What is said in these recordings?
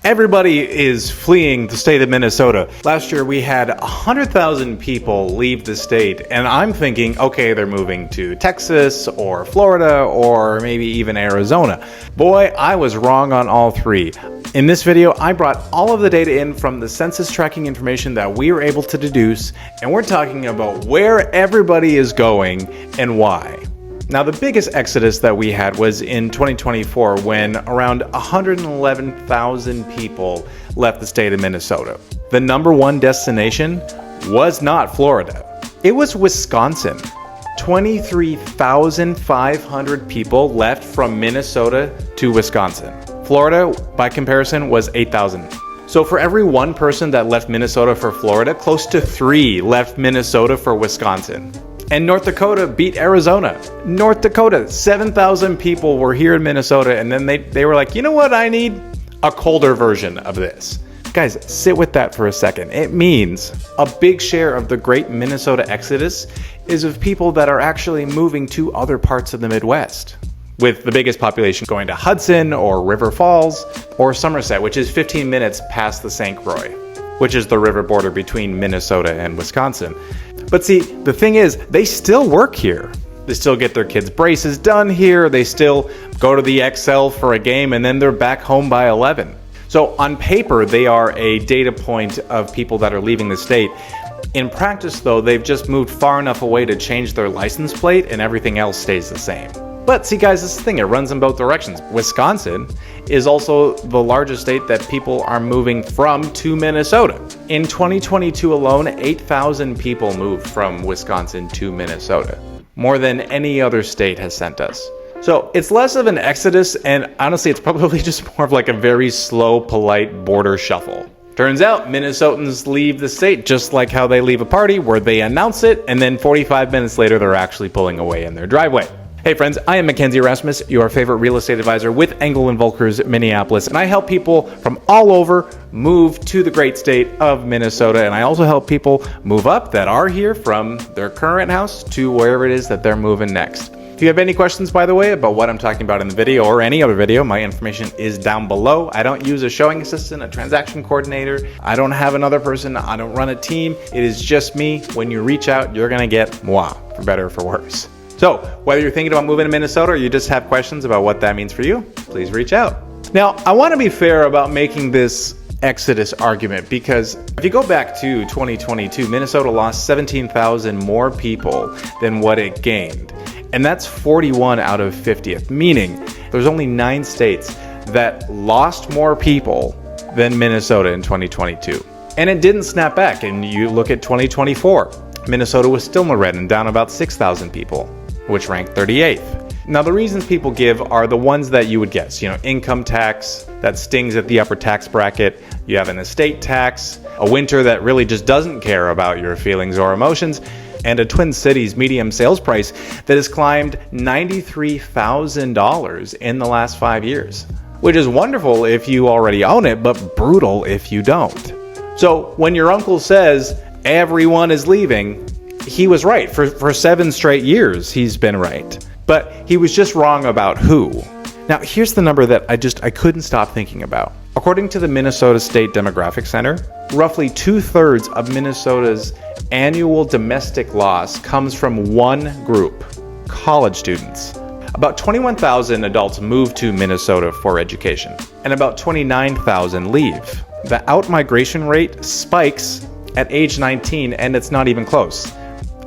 Everybody is fleeing the state of Minnesota. Last year we had 100,000 people leave the state, and I'm thinking, okay, they're moving to Texas or Florida or maybe even Arizona. Boy, I was wrong on all three. In this video, I brought all of the data in from the census tracking information that we were able to deduce, and we're talking about where everybody is going and why. Now, the biggest exodus that we had was in 2024 when around 111,000 people left the state of Minnesota. The number one destination was not Florida. It was Wisconsin. 23,500 people left from Minnesota to Wisconsin. Florida, by comparison, was 8,000. So for every one person that left Minnesota for Florida, close to 3 left Minnesota for Wisconsin. And North Dakota beat Arizona. North Dakota, 7,000 people were here in Minnesota, and then they were like, you know what, I need a colder version of this. Guys, sit with that for a second. It means a big share of the great Minnesota exodus is of people that are actually moving to other parts of the Midwest, with the biggest population going to Hudson or River Falls or Somerset, which is 15 minutes past the St. Croix, which is the river border between Minnesota and Wisconsin. But see, the thing is, they still work here. They still get their kids' braces done here. They still go to the XL for a game, and then they're back home by 11. So on paper, they are a data point of people that are leaving the state. In practice, though, they've just moved far enough away to change their license plate, and everything else stays the same. But see, guys, this is the thing, it runs in both directions. Wisconsin is also the largest state that people are moving from to Minnesota. In 2022 alone, 8,000 people moved from Wisconsin to Minnesota, more than any other state has sent us. So it's less of an exodus, and honestly, it's probably just more of like a very slow, polite border shuffle. Turns out Minnesotans leave the state just like how they leave a party, where they announce it, and then 45 minutes later, they're actually pulling away in their driveway. Hey friends, I am Mackenzie Rasmus, your favorite real estate advisor with Engel Völkers Minneapolis, and I help people from all over move to the great state of Minnesota, and I also help people move up that are here from their current house to wherever it is that they're moving next. If you have any questions, by the way, about what I'm talking about in the video or any other video, my information is down below. I don't use a showing assistant, a transaction coordinator. I don't have another person. I don't run a team. It is just me. When you reach out, you're going to get moi, for better or for worse. So whether you're thinking about moving to Minnesota or you just have questions about what that means for you, please reach out. Now, I want to be fair about making this exodus argument, because if you go back to 2022, Minnesota lost 17,000 more people than what it gained. And that's 41 out of 50th, meaning there's only 9 states that lost more people than Minnesota in 2022. And it didn't snap back. And you look at 2024, Minnesota was still in the red and down about 6,000 people, which ranked 38th. Now, the reasons people give are the ones that you would guess. Income tax, that stings at the upper tax bracket. You have an estate tax, a winter that really just doesn't care about your feelings or emotions, and a Twin Cities medium sales price that has climbed $93,000 in the last 5 years, which is wonderful if you already own it, but brutal if you don't. So when your uncle says everyone is leaving, he was right. For 7 straight years, he's been right. But he was just wrong about who. Now, here's the number that I couldn't stop thinking about. According to the Minnesota State Demographic Center, roughly 2/3 of Minnesota's annual domestic loss comes from one group, college students. About 21,000 adults move to Minnesota for education, and about 29,000 leave. The out-migration rate spikes at age 19, and it's not even close.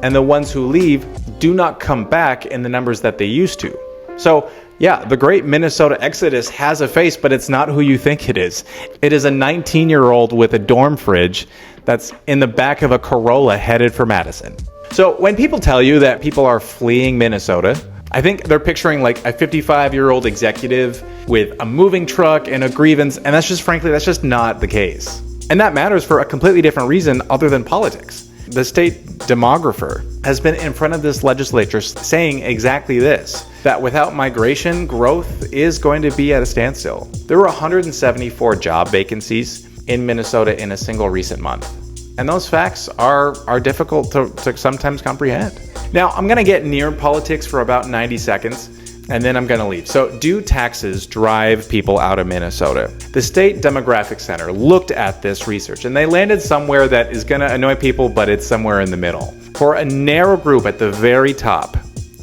And the ones who leave do not come back in the numbers that they used to. So yeah, the great Minnesota exodus has a face, but it's not who you think it is. It is a 19-year-old with a dorm fridge that's in the back of a Corolla headed for Madison. So when people tell you that people are fleeing Minnesota, I think they're picturing like a 55-year-old executive with a moving truck and a grievance, and that's just not the case. And that matters for a completely different reason other than politics. The state demographer has been in front of this legislature saying exactly this, that without migration, growth is going to be at a standstill. There were 174 job vacancies in Minnesota in a single recent month. And those facts are difficult to sometimes comprehend. Now, I'm going to get near politics for about 90 seconds, and then I'm going to leave. So, do taxes drive people out of Minnesota? The State Demographic Center looked at this research, and they landed somewhere that is going to annoy people, but it's somewhere in the middle. For a narrow group at the very top,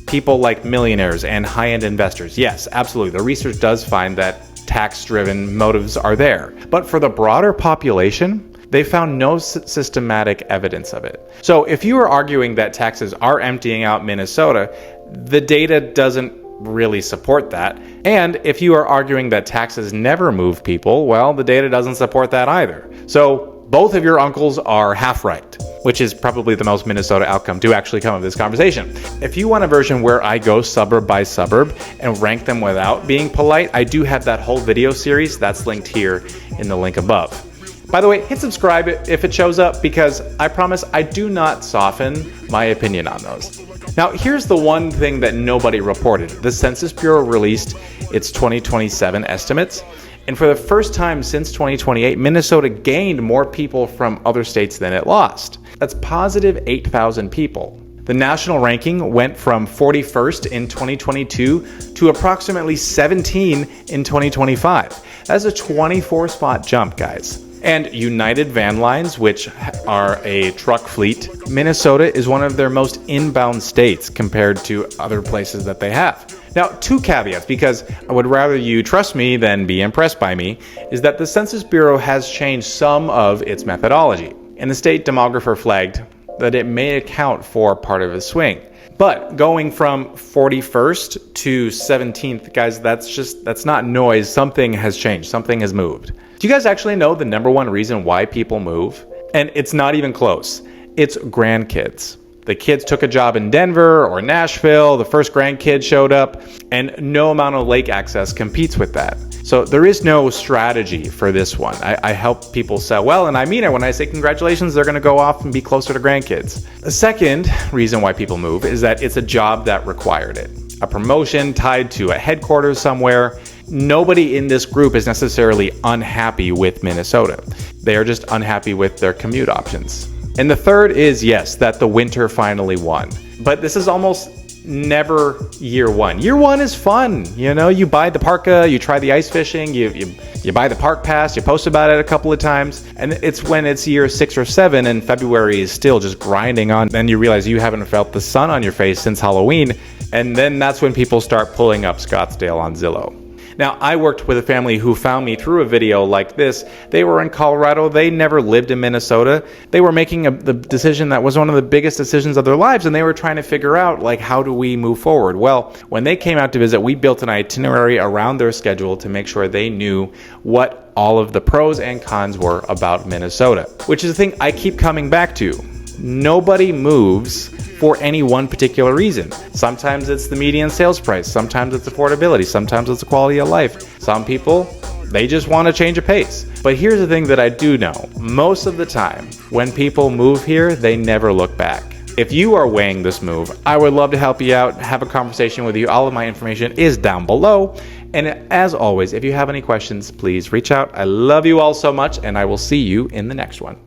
people like millionaires and high-end investors, yes, absolutely. The research does find that tax-driven motives are there. But for the broader population, they found no systematic evidence of it. So if you are arguing that taxes are emptying out Minnesota, the data doesn't really support that. And if you are arguing that taxes never move people, well, the data doesn't support that either. So both of your uncles are half right, which is probably the most Minnesota outcome to actually come of this conversation. If you want a version where I go suburb by suburb and rank them without being polite, I do have that whole video series that's linked here in the link above. By the way, hit subscribe if it shows up, because I promise I do not soften my opinion on those. Now, here's the one thing that nobody reported. The Census Bureau released its 2027 estimates, and for the first time since 2028, Minnesota gained more people from other states than it lost. That's positive 8,000 people. The national ranking went from 41st in 2022 to approximately 17 in 2025. That's a 24-spot jump, guys. And United Van Lines, which are a truck fleet, Minnesota is one of their most inbound states compared to other places that they have. Now, two caveats, because I would rather you trust me than be impressed by me, is that the Census Bureau has changed some of its methodology, and the state demographer flagged that it may account for part of the swing. But going from 41st to 17th, guys, that's not noise. Something has changed. Something has moved. Do you guys actually know the number one reason why people move? And it's not even close. It's grandkids. The kids took a job in Denver or Nashville, the first grandkid showed up, and no amount of lake access competes with that. So there is no strategy for this one. I help people sell well, and I mean it when I say congratulations, they're going to go off and be closer to grandkids. The second reason why people move is that it's a job that required it. A promotion tied to a headquarters somewhere. Nobody in this group is necessarily unhappy with Minnesota. They are just unhappy with their commute options. And the third is, yes, that the winter finally won. But this is almost never year one. Year one is fun. You know, you buy the parka, you try the ice fishing, you buy the park pass, you post about it a couple of times. And it's when it's year 6 or 7 and February is still just grinding on. Then you realize you haven't felt the sun on your face since Halloween. And then that's when people start pulling up Scottsdale on Zillow. Now, I worked with a family who found me through a video like this. They were in Colorado. They never lived in Minnesota. They were making the decision that was one of the biggest decisions of their lives, and they were trying to figure out, like, how do we move forward? Well, when they came out to visit, we built an itinerary around their schedule to make sure they knew what all of the pros and cons were about Minnesota, which is the thing I keep coming back to. Nobody moves for any one particular reason. Sometimes it's the median sales price. Sometimes it's affordability. Sometimes it's the quality of life. Some people, they just want to change a pace. But here's the thing that I do know. Most of the time, when people move here, they never look back. If you are weighing this move, I would love to help you out, have a conversation with you. All of my information is down below. And as always, if you have any questions, please reach out. I love you all so much, and I will see you in the next one.